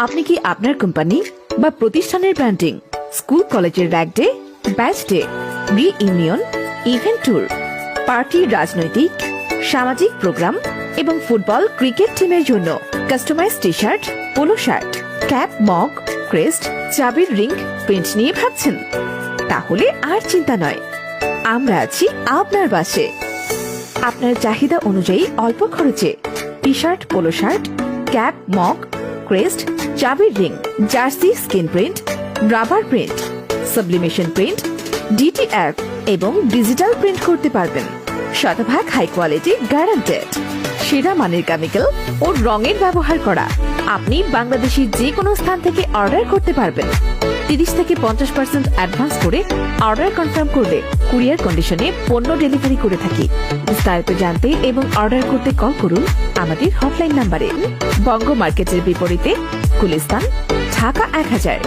আপনি কি আপনার কোম্পানি বা প্রতিষ্ঠানের ব্র্যান্ডিং, স্কুল কলেজের rag day, batch day, reunion, event tour, party, রাজনৈতিক, সামাজিক প্রোগ্রাম এবং ফুটবল, ক্রিকেট টিমের জন্য customise T shirt, polo shirt, cap, mug, crest, চাবির রিং প্রিন্ট নিয়ে ভাবছেন? তাহলে আর চিন্তা নয়, আমরা আছি আপনার পাশে। আপনার চাহিদা অনুযায়ী অল্প খরচে T shirt, polo shirt, cap, mug, crest, চাবির ring, jersey, screen print, rubber print, sublimation print, DTF এবং ডিজিটাল প্রিন্ট করতে পারবেন। শতভাগ হাই কোয়ালিটি, গ্যারান্টেড। সেরা মানের কেমিক্যাল ও রঙের ব্যবহার করা। আপনি বাংলাদেশের যে কোনো স্থান থেকে অর্ডার করতে পারবেন। 30 থেকে 50% অ্যাডভান্স করে অর্ডার কনফার্ম করলে কুরিয়ার কন্ডিশনে পণ্য ডেলিভারি করে থাকি। বিস্তারিত জানতে এবং অর্ডার করতে কল করুন আমাদের হটলাইন নাম্বারে। বঙ্গ মার্কেটের বিপরীতে গুলিস্তান, ঢাকা 1000।